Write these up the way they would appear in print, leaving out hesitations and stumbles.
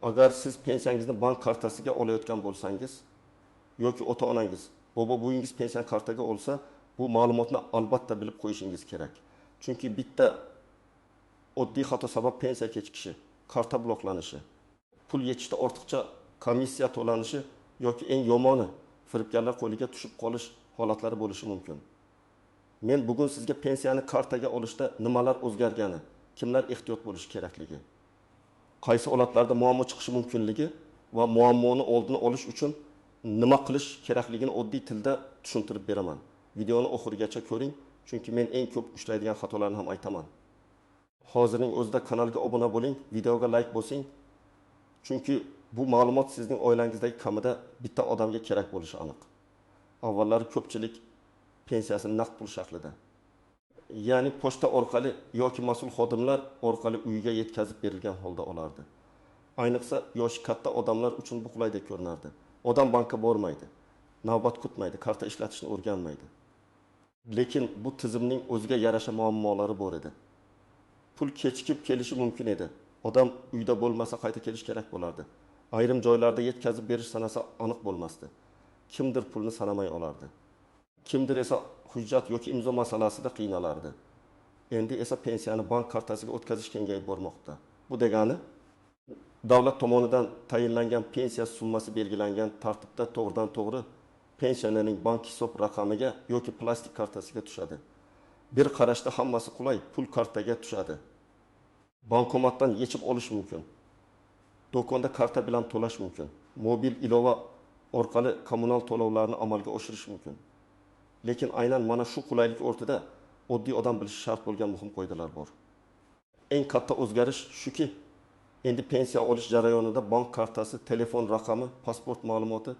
Agar siz pensiyangizni bank kartasiga olayotgan bo'lsangiz yoki ota-onangiz, bobo-buyingiz pensiya kartaga olsa, bu ma'lumotni albatta bilib qo'yishingiz kerak. Chunki bitta oddiy xato sabab pensiya kechikishi, karta bloklanishi, pul yetishda ortiqcha komissiya to'lanishi yoki eng yomoni firibgarlar qo'liga tushib qolish holatlari bo'lishi mumkin. Men bugun sizga pensiyani kartaga olishda nimalar o'zgargani, kimlar ehtiyot bo'lishi kerakligi, qaysi holatlarda muammo chiqishi mumkinligi va muammoni oldini olish uchun nima qilish kerakligini oddiy tilda tushuntirib beraman. Videoni oxirigacha ko'ring, chunki men eng ko'p uchraydigan xatolarni ham aytaman. Hozirning o'zida kanalga obuna bo'ling, videoga like bosing. Chunki bu ma'lumot sizning oilangizdagi kamida bitta odamga kerak bo'lishi aniq. Avvallari ko'pchilik pensiyasini naqd pul shaklida, ya'ni pochta orqali yoki mas'ul xodimlar orqali uyiga yetkazib berilgan holda olardi. Ayniqsa yoshi katta odamlar uchun bu qulayda ko'rinardi. Odam bankka bormaydi, navbat kutmaydi, karta ishlatishni o'rganmaydi. Lekin bu tizimning o'ziga yarasha muammolari bor edi. Pul kechikib kelishi mumkin edi. Odam uyda bo'lmasa qayta kelish kerak bo'lardi. Ayrim joylarda yetkazib berish sanasi aniq bo'lmasdi. Kimdir pulni sanamay olardi. Kimdir esa hujjat yoki imzo masalasida qiynalardi. Endi esa pensiyani bank kartasiga o'tkazish kengayib bormoqda. Bu degani davlat tomonidan tayinlangan pensiya summasi belgilangan tartibda to'g'ridan-to'g'ri pensionerning bank hisob raqamiga yoki plastik kartasiga tushadi. Bir qarashda hammasi qulay, pul kartaga tushadi. Bankomatdan yechib olish mumkin. Do'konda karta bilan to'lash mumkin. Mobil ilova orqali kommunal to'lovlarni amalga oshirish mumkin. Lekin aynan mana shu qulaylik o'rtada oddiy odam bilishi shart bo'lgan muhim qoidalar bor. Eng katta o'zgarish shuki, endi pensiya olish jarayonida bank kartasi, telefon raqami, pasport ma'lumoti,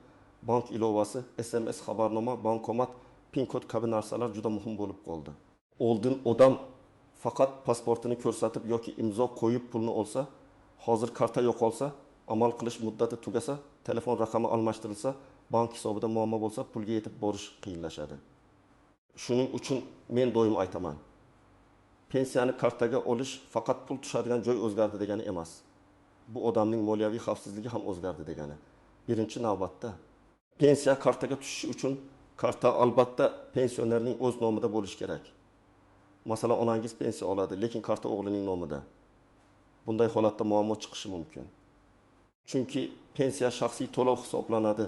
bank ilovasi, SMS xabarnoma, bankomat, pin kod kabi narsalar juda muhim bo'lib qoldi. Oldin odam faqat pasportini ko'rsatib yoki imzo qo'yib pulni olsa, hozir karta yo'qolsa, amal qilish muddati tugasa, telefon raqami almashtirilsa, bank hisobida muammo bo'lsa, pulga yetib borish qiyinlashadi. Shuning uchun men doim aytaman. Pensiyani kartaga olish faqat pul tushadigan joy o'zgardi degani emas. Bu odamning moliyaviy xavfsizligi ham o'zgardi degani. Birinchi navbatda pensiya kartaga tushishi uchun karta albatta pensionerning o'z nomida bo'lishi kerak. Masalan, onangiz pensiya oladi, lekin karta o'g'lining nomida. Bunday holatda muammo chiqishi mumkin. Chunki pensiya shaxsiy to'lov hisoblanadi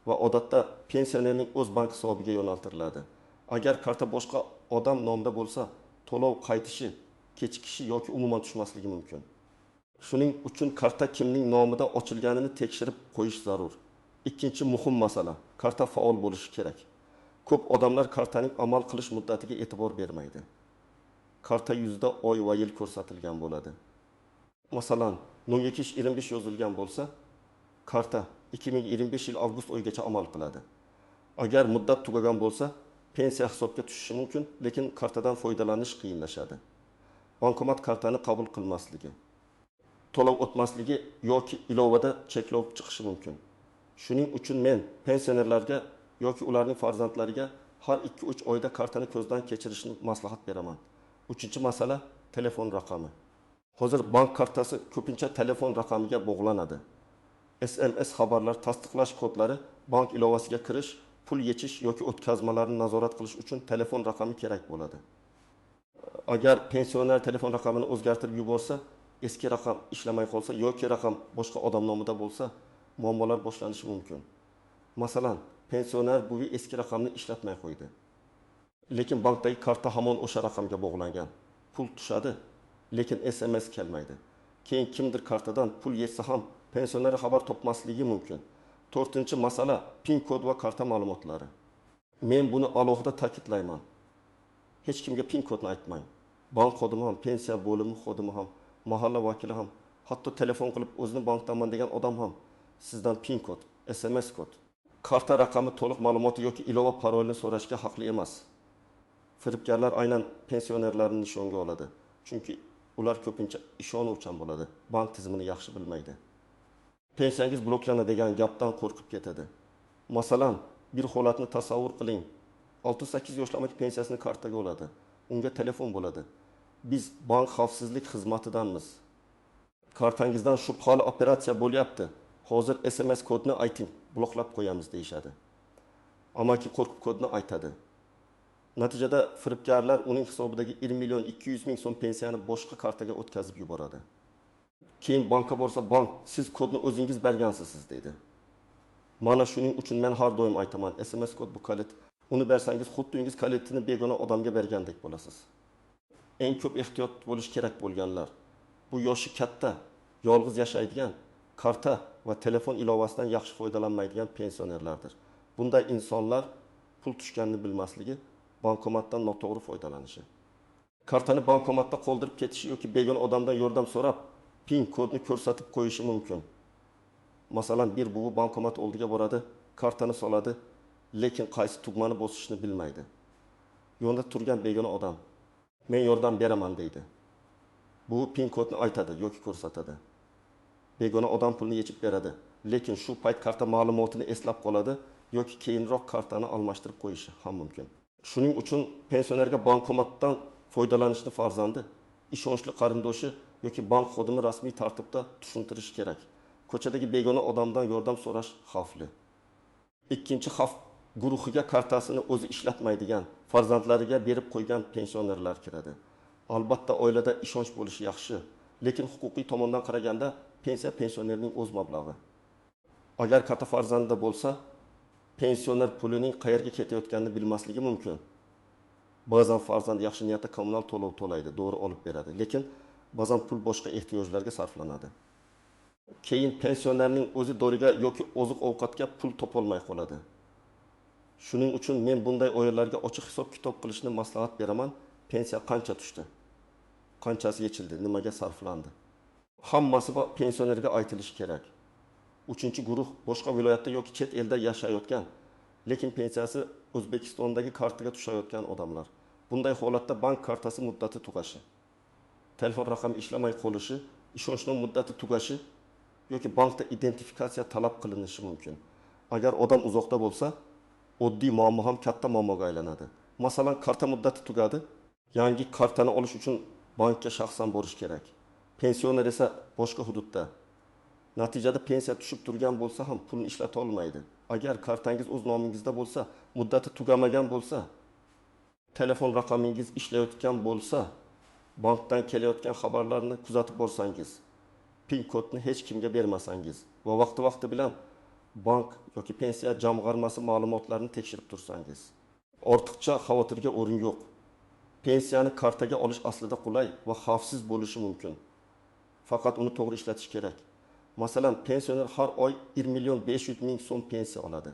va odatda pensionerning o'z bank hisobiga yo'naltiriladi. Agar karta boshqa odam nomida bo'lsa, to'lov qaytishi, kechikishi yoki umuman tushmasligi mumkin. Shuning uchun karta kimning nomida ochilganini tekshirib qo'yish zarur. Ikkinchi muhim masala, karta faol bo'lishi kerak. Ko'p odamlar kartaning amal qilish muddatiga e'tibor bermaydi. Karta yuzida oy va yil ko'rsatilgan bo'ladi. Masalan, 0225 yozilgan bo'lsa, karta 2025 yil avgust oyigacha amal qiladi. Agar muddat tugagan bo'lsa, pensiya hisobga tushishi mumkin, lekin kartadan foydalanish qiyinlashadi. Bankomat kartani qabul qilmasligi, to'lov o'tmasligi yoki ilovada cheklov chiqishi mumkin. Shuning uchun men pensionerlarga yoki ularning farzandlariga har 2-3 oyda kartani ko'zdan kechirishni maslahat beraman. Uchinchi masala telefon raqami. Hozir bank kartasi ko'pincha telefon raqamiga bog'lanadi. SMS xabarlar, tasdiqlash kodlari, bank ilovasiga kirish, pul yechish yoki o'tkazmalarni nazorat qilish uchun telefon raqami kerak bo'ladi. Agar pensioner telefon raqamini o'zgartirib yuborsa, eski raqam ishlamay qolsa yoki raqam boshqa odam nomida bo'lsa, muammolar boshlanishi mumkin. Masalan, pensioner bu eski raqamni ishlatmay qo'ydi. Lekin bankdagi karta hamon o'sha raqamga bog'langan. Pul tushadi, lekin SMS kelmaydi. Keyin kimdir kartadan pul yetsa ham pensioner xabar topmasligi mumkin. To'rtinchi masala pin kod va karta ma'lumotlari. Men buni alohida ta'kidlayman. Hech kimga pin kodni aytmang. Bank xodimi ham, pensiya bo'limi xodimi ham, mahalla vakili ham, hatto telefon qilib o'zini bankdaman degan odam ham sizdan pin kod, SMS kod, karta raqami to'liq ma'lumoti yoki ilova parolini so'rashga haqli emas. Firibgarlar aynan pensionerlarni nishonga oladi. Chunki ular ko'pincha ishonuvchan bo'ladi. Bank tizimini yaxshi bilmaydi. Pensiyangiz bloklanadi degan gapdan qo'rqib ketadi. Masalan, bir holatni tasavvur qiling. 6-8 yoshlamaki pensiyasini kartaga oladi. Unga telefon bo'ladi. Biz bank xavfsizlik xizmatidanmiz. kartangizdan shubhali operatsiya bo'lyapti. Hozir SMS kodni ayting, bloklab qo'yamiz deyshadi. Amaki qo'rqib kodni aytadi. Natijada firibgarlar uning hisobidagi 1 million 200 ming so'm pensiyani boshqa kartaga o'tkazib yuboradi. Keyin bankka borsa, bank siz kodni o'zingiz bergansiz deydi. Mana shuning uchun men har doim aytaman, SMS kod bu kalit. Uni bersangiz xuddi uyingiz kalitini begona odamga bergandek bo'lasiz. Eng ko'p ehtiyot bo'lish kerak bo'lganlar bu yoshi katta, yolg'iz yashaydigan, karta va telefon ilovasidan yaxshi foydalanmaydigan pensionerlardir. Bunday insonlar pul tushganini bilmasligi, bankomatdan noto'g'ri foydalanishi. Kartani bankomatda qoldirib ketishi yoki begona odamdan yordam so'rab, PIN kodni ko'rsatib qo'yishi mumkin. Masalan, bir buvi bankomat oldiga boradi, kartani soladi, lekin qaysi tugmani bosishni bilmaydi. Yo'lda turgan begona odam men yordam beraman deydi. Bu PIN kodni aytadi yoki ko'rsatadi. Begona odam pulni yechib beradi, lekin shu payt karta ma'lumotini eslab qoladi yoki keyinroq kartani almashtirib qo'yishi ham mumkin. Shuning uchun pensionerga bankomatdan foydalanishni farzandi, ishonchli qarindoshi yoki bank xodimi rasmiy tartibda tushuntirishi kerak. Ko'chadagi begona odamdan yordam so'rash xavfli. Ikkinchi xavf guruhiga kartasini o'zi ishlatmaydigan, farzandlariga berib qo'ygan pensionerlar kiradi. Albatta oilada ishonch bo'lishi yaxshi, lekin huquqiy tomondan qaraganda pensiya pensionerning o'z mablag'i. Agar katta farzandida bo'lsa, pensioner pulining qayerga ketayotganini bilmasligi mumkin. Ba'zan farzand yaxshi niyatda kommunal to'lov to'laydi, to'g'ri olib beradi, lekin ba'zan pul boshqa ehtiyojlarga sarflanadi. Keyin pensionerning o'zi doriga yoki oziq-ovqatga pul topolmay qoladi. Shuning uchun men bunday oilalarga ochiq hisob-kitob qilishni maslahat beraman. Pensiya qancha tushdi? Qanchasi yechildi? Nimaga sarflandi? Hammasi pensionerga aytilishi kerak. Uchinchi guruh boshqa viloyatda yoki chet elda yashayotgan, lekin pensiyasi O'zbekistondagi kartaga tushayotgan odamlar. Bunday holatda bank kartasi muddati tugashi, telefon raqami ishlamay qolishi, ishonchnoma muddati tugashi yoki bankda identifikatsiya talab qilinishi mumkin. Agar odam uzoqda bo'lsa, oddiy muammo ham katta muammoga aylanadi. Masalan, karta muddati tugadi, yangi kartani olish uchun bankka shaxsan borish kerak. Pensioner esa boshqa hududda. Natijada pensiya tushib turgan bo'lsa ham pulni ishlata olmaydi. Agar kartangiz o'z nomingizda bo'lsa, muddati tugamagan bo'lsa, telefon raqamingiz ishlayotgan bo'lsa, bankdan kelayotgan xabarlarni kuzatib borsangiz, PIN kodni hech kimga bermasangiz va vaqti bilan bank yoki pensiya jamg'armasi ma'lumotlarini tekshirib tursangiz, ortiqcha xavotirga o'rin yo'q. Pensiyani kartaga olish aslida qulay va xavfsiz bo'lishi mumkin. Faqat uni to'g'ri ishlatish kerak. Masalan, pensioner har oy 1 million 500 ming so'm pensiya oladi.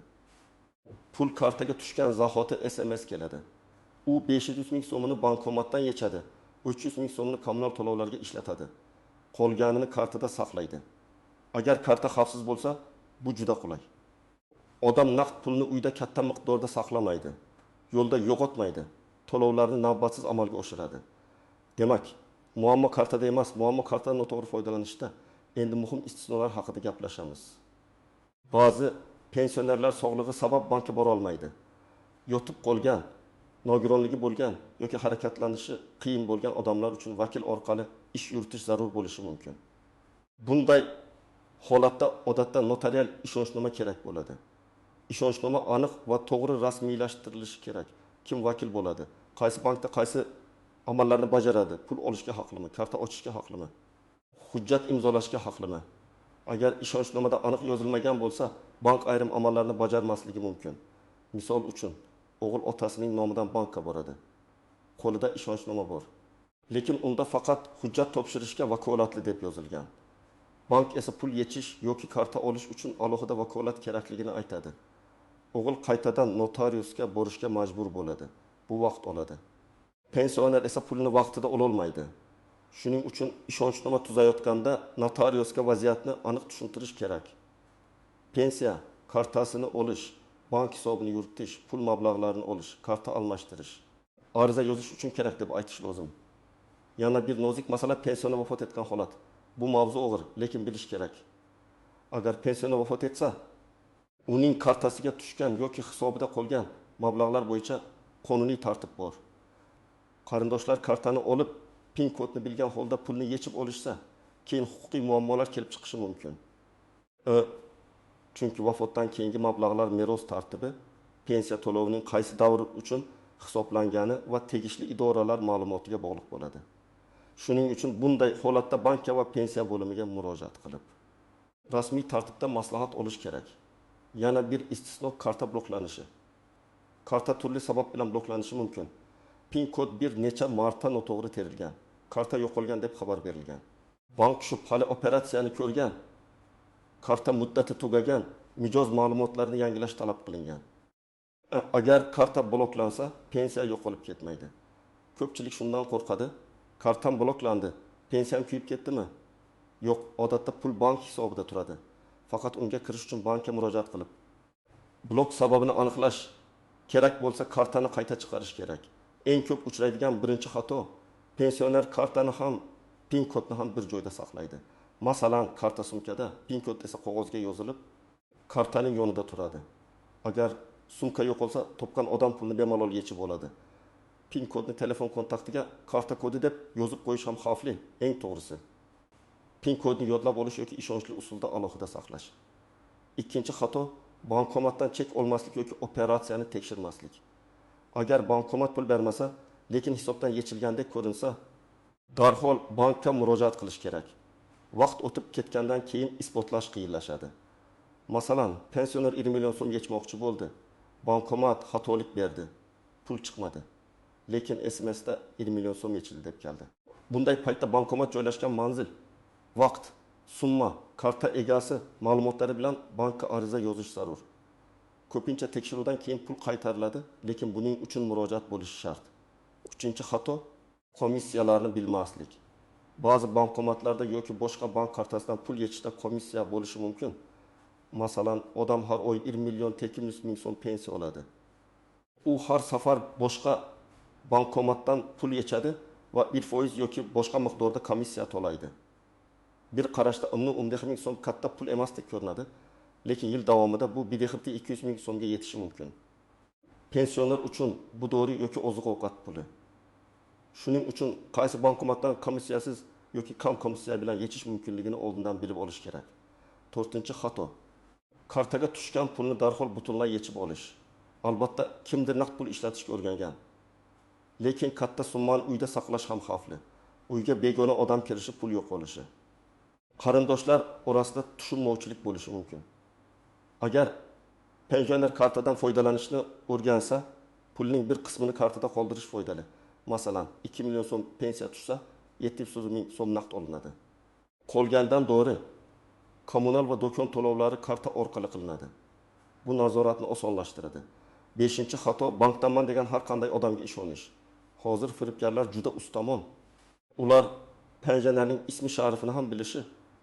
Pul kartaga tushgan zahoti SMS keladi. U 500 ming so'mini bankomatdan yechadi, 300 ming so'mini kommunal to'lovlarga ishlatadi. Qolganini kartada saqlaydi. Agar karta xavfsiz bo'lsa, bu juda qulay. Odam naqd pulni uyda katta miqdorda saqlamaydi, yo'lda yo'qotmaydi, to'lovlarni navbatsiz amalga oshiradi. Demak, muammo kartada emas, muammo kartadan noto'g'ri foydalanishda. Endi muhim istisnolar haqida gaplashamiz. Ba'zi pensionerlar sog'lig'i sabab bankka bora olmaydi. Yotib qolgan, nogironligi bo'lgan yoki harakatlanishi qiyin bo'lgan odamlar uchun vakil orqali ish yuritish zarur bo'lishi mumkin. Bunday holatda odatda notarial ishonchnoma kerak bo'ladi. Ishonchnoma aniq va to'g'ri rasmiylashtirilishi kerak. Kim vakil bo'ladi? Qaysi bankda qaysi amallarni bajaradi? Pul olishga haqlimi? Karta ochishga haqlimi? Hujjat imzolashga haqlimi? Agar ishonchnomada aniq yozilmagan bo'lsa, bank ayrim amallarni bajarmasligi mumkin. Misol uchun, o'g'il otasining nomidan bankka boradi. Qo'lida ishonchnoma bor. Lekin unda faqat hujjat topshirishga vakolatli deb yozilgan. Bank esa pul yechish yoki karta olish uchun alohida vakolat kerakligini aytadi. O'g'il qaytadan notariusga borishga majbur bo'ladi. Bu vaqt oladi. Pensioner esa pulni vaqtida ololmaydi. Shuning uchun ishonchnoma tuzayotganda notariusga vaziyatni aniq tushuntirish kerak. Pensiya kartasini olish, bank hisobini yuritish, pul mablag'larini olish, karta almashtirish, ariza yozish uchun kerak deb aytish lozim. Yana bir nozik masala pensioner vafot etgan holat. Bu mavzu og'ir, lekin bilish kerak. Agar pensioner vafot etsa, uning kartasiga tushgan yoki hisobida qolgan mablag'lar bo'yicha qonuniy tartib bor. Qarindoshlar kartani olib, PIN kodni bilgan holda pulni yechib olishsa, keyin huquqiy muammolar kelib chiqishi mumkin. Chunki vafotdan keyingi mablag'lar meros tartibi pensiya to'lovining qaysi davr uchun hisoblangani va tegishli idoralar ma'lumotiga bog'liq bo'ladi. Shuning uchun bunday holatda bankka va pensiya bo'limiga murojaat qilib, rasmiy tartibda maslahat olish kerak. Yana bir istisno karta bloklanishi. Karta turli sabab bilan bloklanishi mumkin. PIN kod bir necha marta noto'g'ri terilgan. Karta yo'qolgan deb xabar berilgan. Bank shu hali operatsiyani ko'rgan. Karta muddati tugagan, mijoz ma'lumotlarini yangilash talab qilingan. Agar karta bloklansa, pensiya yo'qolib ketmaydi. Ko'pchilik shundan qo'rqadi. Kartam bloklandi, pensiyam kuyib ketdimi? Yo'q, odatda pul bank hisobida turadi. Faqat unga kirish uchun bankka murojaat qilib, blok sababini aniqlash kerak bo'lsa, kartani qayta chiqarish kerak. Eng ko'p uchraydigan birinchi xato, pensioner kartani ham, PIN kodni ham bir joyda saqlaydi. Masalan, karta sumkada, PIN kod esa qog'ozga yozilib, kartaning yonida turadi. Agar sumka yo'qolsa, topgan odam pulni bemalol yechib oladi. PIN kodni telefon kontaktiga karta kodi deb yozib qo'yish ham xavfli, eng to'g'risi. PIN kodni yodlab olish yoki ishonchli usulda alohida saqlash. Ikkinchi xato, bankomatdan chek olmaslik yoki operatsiyani tekshirmaslik. Agar bankomat pul bermasa, lekin hisobdan yechilgandek ko'rinsa, darhol bankka murojaat qilish kerak. Vaqt o'tib ketgandan keyin isbotlash qiyinlashadi. Masalan, pensioner 20 million so'm yechmoqchi bo'ldi. Bankomat xatolik berdi. Pul chiqmadi. Lekin SMSda 20 million so'm yechildi deb keldi. Bunday paytda bankomat joylashgan manzil, vaqt, summa, karta egasi ma'lumotlari bilan bankka ariza yozish zarur. Ko'pincha tekshiruvdan keyin pul qaytariladi, lekin buning uchun murojaat bo'lishi shart. Uchinchi xato, komissiyalarni bilmaslik. Ba'zi bankomatlarda yoki boshqa bank kartasidan pul yechishda komissiya bo'lishi mumkin. Masalan, odam har oy 20 million tekin 100 ming so'm pensiya oladi. U har safar boshqa bankomatdan pul yechadi va 1% yoki boshqa miqdorda komissiya to'laydi. Bir qarashda unda ming so'm katta pul emasdek ko'rinadi, lekin yil davomida bu 200 ming so'mga yetishi mumkin. Pensioner uchun bu dori yoki oziq-ovqat puli. Shuning uchun qaysi bankomatdan komissiyasiz yoki kam komissiya bilan yechish mumkinligini oldindan bilib olish kerak. 4-xato. Kartaga tushgan pulni darhol butunlay yechib olish. Albatta, kimdir naqd pul ishlatishga o'rgangan. Lekin katta summani uyda saqlash ham xavfli. Uyga begona odam kirishi, pul yo'qolishi. Qarindoshlar orasida tushunmovchilik bo'lishi mumkin. Agar pensioner kartadan foydalanishni o'rgansa, pulning bir qismini kartada qoldirish foydali. Masalan, 2 million so'm pensiya tushsa, 700 ming so'm naqd olinadi. Qolgandan doğru kommunal va do'kon to'lovlari karta orqali qilinadi. Bu nazoratni osonlashtiradi. 5-xato, bankdanman degan har qanday odamga ishonish. Hozir firibgarlar juda ustamon. Ular pensionerning ismi sharifini ham bilishi,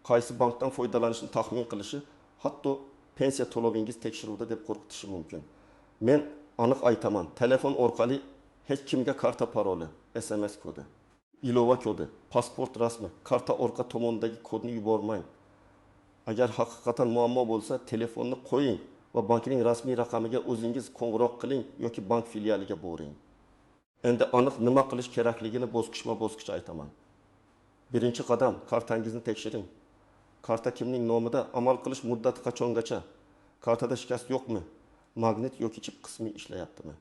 qaysi bankdan foydalanishni taxmin qilishi, hatto pensiya to'lovingiz tekshiruvda deb qo'rqitishi mumkin. Men aniq aytaman, telefon orqali hech kimga karta paroli, SMS kodi, ilova kodi, pasport rasmi, karta orqa tomondagi kodni yubormang. Agar haqiqatan muammo bo'lsa, telefonni qo'ying va bankning rasmiy raqamiga o'zingiz qo'ng'iroq qiling yoki bank filialiga boring. Endi aniq nima qilish kerakligini bosqichma-bosqich aytaman. Birinchi qadam, kartangizni tekshiring. Karta kimning nomida, amal qilish muddati qachongacha? Kartada shikast yo'qmi? Magnet yoki chip qismi ishlayaptimi?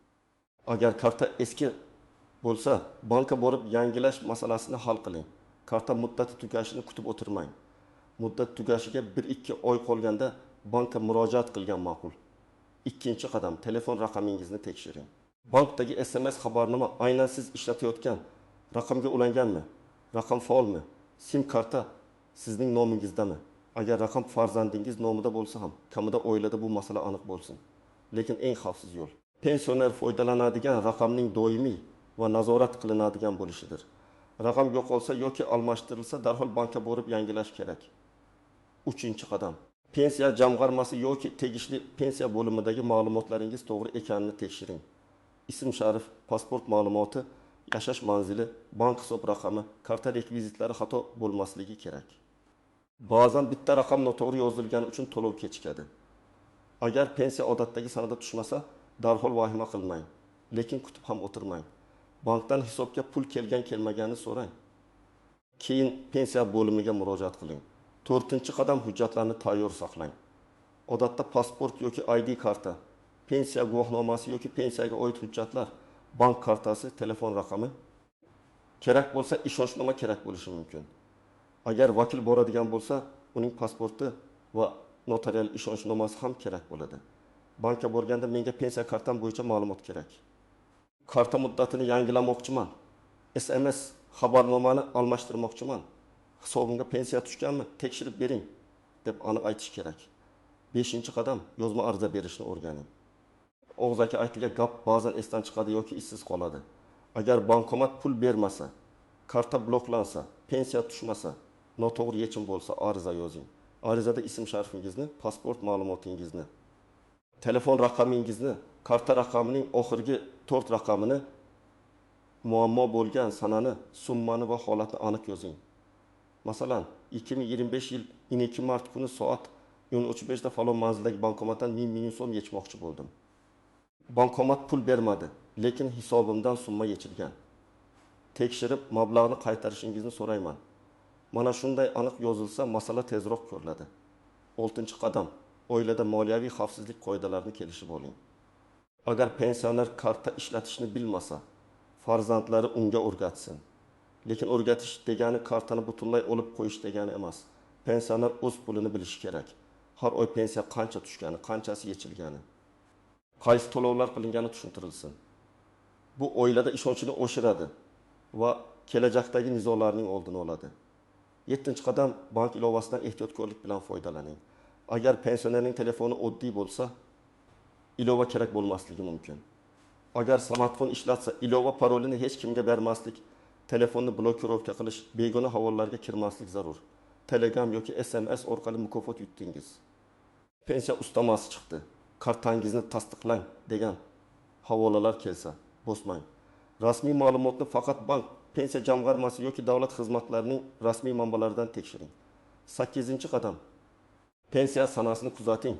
Agar karta eski bo'lsa, bankka borib yangilash masalasini hal qiling. Karta muddati tugashini kutib o'tirmang. Muddat tugashiga 1-2 oy qolganda bankka murojaat qilgan ma'qul. Ikkinchi qadam, telefon raqamingizni tekshiring. Bankdagi SMS xabarnoma aynan siz ishlatayotgan raqamga ulanganmi? Raqam faolmi? SIM karta sizning nomingizdami? Agar raqam farzandingiz nomida bo'lsa ham, kamida oilada bu masala aniq bo'lsin. Lekin eng xavfsiz yo'l pensioner foydalanadigan raqamning doimiy va nazorat qilinadigan bo'lishidir. Raqam yo'qolsa yoki almashtirilsa, darhol bankka borib yangilash kerak. 3-qadam. Pensiya jamg'armasi yoki tegishli pensiya bo'limidagi ma'lumotlaringiz to'g'ri ekanini tekshiring. Ism sharif, pasport ma'lumoti, yashash manzili, bank hisob raqami, karta rekvizitlari xato bo'lmasligi kerak. Ba'zan bitta raqam noto'g'ri yozilgani uchun to'lov kechikadi. Agar pensiya odatdagi sanada tushmasa, darhol vahima qilmang, lekin kutib ham o'tirmang. Bankdan hisobga pul kelgan-kelmaganini so'rang. Keyin pensiya bo'limiga murojaat qiling. 4-qadam hujjatlarni tayyor saqlang. Odatda pasport yoki ID karta, pensiya guvohnomasi yoki pensiyaga oid hujjatlar, bank kartasi, telefon raqami kerak bo'lsa, ishonchnoma kerak bo'lishi mumkin. Agar vakil boradigan bo'lsa, uning pasporti va notarial ishonchnomasi ham kerak bo'ladi. Bankka borganda menga pensiya kartam bo'yicha ma'lumot kerak. Karta muddatini yangilamoqchiman. SMS xabarnomani almashtirmoqchiman. Hisobimga pensiya tushganmi? Tekshirib bering deb aniq aytish kerak. 5-qadam yozma ariza berishni o'rganing. Og'zaki aytilgan gap ba'zan esdan chiqadi yoki izsiz qoladi. Agar bankomat pul bermasa, karta bloklansa, pensiya tushmasa, noto'g'ri yechim bo'lsa ariza yozing. Arizada ism sharifingizni, pasport ma'lumotingizni, telefon raqamingizni, karta raqamining oxirgi 4 raqamini, muammo bo'lgan sanani, summani va holatni aniq yozing. Masalan, 2025 yil 12 mart kuni soat 13:05 da falon manzildagi bankomatdan 1000 ming so'm yechmoqchi bo'ldim. Bankomat pul bermadi, lekin hisobimdan summa yechilgan. Tekshirib mablag'ni qaytarishingizni so'rayman. Mana shunday aniq yozilsa, masala tezroq ko'riladi. 6-qadam. Oilada moliyaviy xavfsizlik qoidalarini kelishib oling. Agar pensioner karta ishlatishni bilmasa, farzandlari unga o'rgatsin. Lekin o'rgatish degani kartani butunlay olib qo'yish degani emas. Pensioner o'z pulini bilishi kerak. Har oy pensiya qancha tushgani, qanchasi yechilgani, qaysi to'lovlar qilingani tushuntirilsin. Bu oilada ishonchni oshiradi va kelajakdagi nizolarning oldini oladi. 7-qadam, bank ilovasidan ehtiyotkorlik bilan foydalaning. Agar pensionerning telefoni oddiy bo'lsa, ilova kerak bo'lmasligi mumkin. Agar smartfon ishlatsa, ilova parolini hech kimga bermaslik, telefonni blokirovka qilish, begona havolarga kirmaslik zarur. Telegram yoki SMS orqali mukofot yutdingiz. Pensiya ustamasi chiqdi, kartangizni tasdiqlang degan havolalar kelsa, bosmang. Rasmiy ma'lumotni faqat bank, pensiya jamg'armasi yoki davlat xizmatlarining rasmiy manbalaridan tekshiring. 8-qadam. Pensiya sanasini kuzating.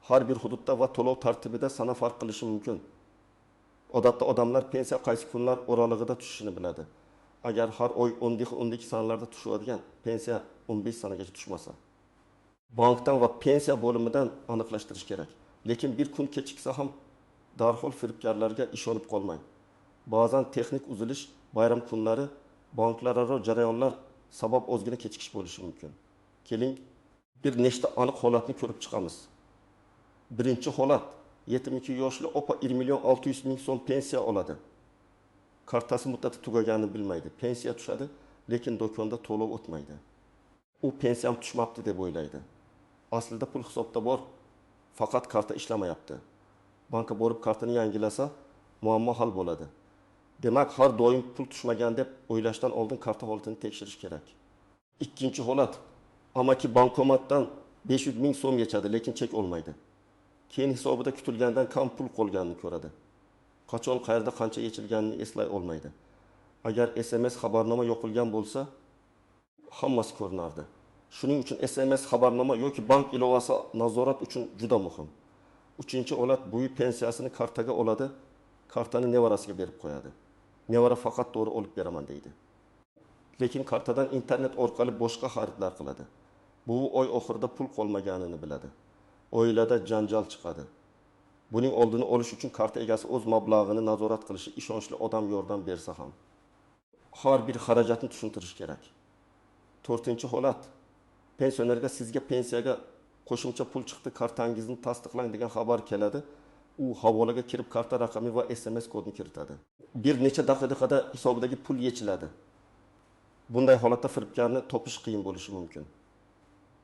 Har bir hududda va to'lov tartibida sana farq qilishi mumkin. Odatda odamlar pensiya qaysi kunlar oralig'ida tushishini biladi. Agar har oy 12 sanalarda tushadigan, pensiya 15 sanagacha tushmasa, bankdan va pensiya bo'limidan aniqlashtirish kerak. Lekin bir kun kechiksa ham darhol firibgarlarga ishonib qolmang. Ba'zan texnik uzilish, bayram kunlari, banklararo jarayonlar sabab ozgina kechikish bo'lishi mumkin. Keling, bir nechta aniq holatni ko'rib chiqamiz. Birinchi holat, 72 yoshli opa 1.600.000 so'm pensiya oladi. Kartasi muddati tugaganini bilmaydi. Pensiya tushadi, lekin do'konda to'lov o'tmaydi. U pensiyam tushmabdi deb o'ylaydi. Aslida pul hisobda bor, faqat karta ishlamayapti. Bankka borib kartani yangilasa, muammo hal bo'ladi. Demak, har doim pul tushmagan deb o'ylashdan oldin karta holatini tekshirish kerak. Ikkinchi holat, amaki bankomatdan 500 ming so'm yechadi, lekin chek olmaydi. Keyin hisobida kutilgandan kam pul qolganini ko'radi. Qachon, qayerda qancha yechilganini eslay olmaydi. Agar SMS xabarnoma yo'qilgan bo'lsa, hammasi ko'rinardi. Shuning uchun SMS xabarnoma yoki bank ilovasi nazorat uchun juda muhim. 3-holat, buyi pensiyasini kartaga oladi, kartani nevarasiga berib qo'yadi. Nevara faqat to'g'ri olib beraman deydi. Lekin kartadan internet orqali boshqa xaridlar qiladi. Bu oy oxirida pul qolmaganini biladi. Oilada janjal chiqadi. Buning oldini olish uchun karta egasi o'z mablag'ini nazorat qilishi, ishonchli odam yordam bersa ham har bir xarajatni tushuntirish kerak. 4-holat, pensionerga sizga pensiyaga qo'shimcha pul chiqdi, kartangizni tasdiqlang degan xabar keladi. U havolaga kirib karta raqami va SMS kodini kiritadi. Bir necha daqiqada hisobidagi pul yechiladi. Bunday holatda firibgarni topish qiyin bo'lishi mumkin.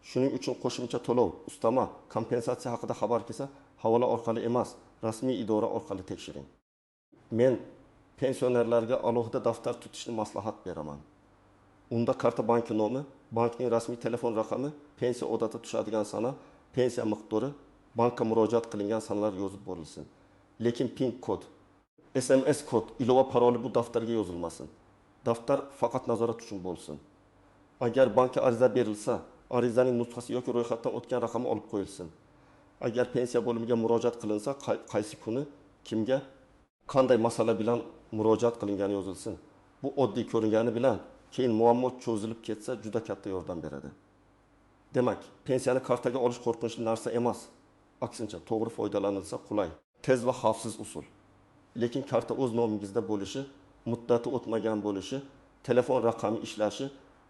Shuning uchun qo'shimcha to'lov, ustama, kompensatsiya haqida xabar kelsa, havola orqali emas, rasmiy idora orqali tekshiring. Men pensionerlarga alohida daftar tutishni maslahat beraman. Unda karta banki nomi, bankning rasmiy telefon raqami, pensiya odati tushadigan sana, pensiya miqdori, bankka murojaat qilingan sanalar yozib borilsin. Lekin PIN kod, SMS kod, ilova paroli bu daftarga yozilmasin. Daftar faqat nazorat uchun bo'lsin. Agar bankka ariza berilsa, arizaning nusxasi yoki ro'yxatdan o'tgan raqami olib qo'yilsin. Agar pensiya bo'limiga murojaat qilinsa, qaysi kuni, kimga, qanday masala bilan murojaat qilingani yozilsin. Bu oddiy ko'ringani bilan keyin muammo cho'zilib ketsa juda katta yordam beradi. Demak, pensiyani kartaga olish qo'rqinchli narsa emas. Aksincha, to'g'ri foydalanilsa qulay, tez va xavfsiz usul. Lekin karta o'z nomingizda bo'lishi, muddati o'tmagan bo'lishi, telefon raqami ishlashi,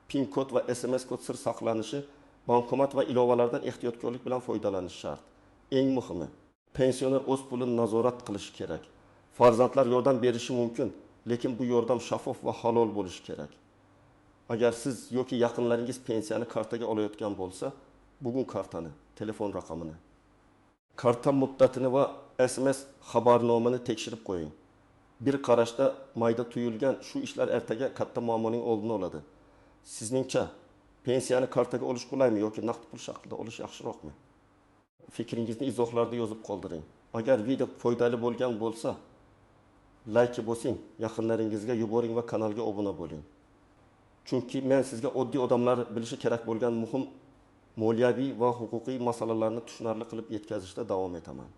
PIN kod va SMS kod sir saqlanishi, bankomat va ilovalardan ehtiyotkorlik bilan foydalanish shart. Eng muhimi, pensioner o'z pulini nazorat qilishi kerak. Farzandlar yordam berishi mumkin, lekin bu yordam shaffof va halol bo'lishi kerak. Agar siz yoki yaqinlaringiz pensiyani kartaga olayotgan bo'lsa, bugun kartani, telefon raqamini, karta muddatini va SMS xabarnomani tekshirib qo'ying. Bir qarashda mayda tuyulgan shu ishlar ertaga katta muammoning oldini oladi. Sizningcha pensiyani kartaga olish qulaymi yoki naqd pul shaklida olish yaxshiroqmi? Fikringizni izohlarda yozib qoldiring. Agar video foydali bo'lgan bo'lsa, like bosing, yaqinlaringizga yuboring va kanalga obuna bo'ling. Chunki men sizga oddiy odamlar bilishi kerak bo'lgan muhim moliyaviy va huquqiy masalalarni tushunarli qilib yetkazishda davom etaman.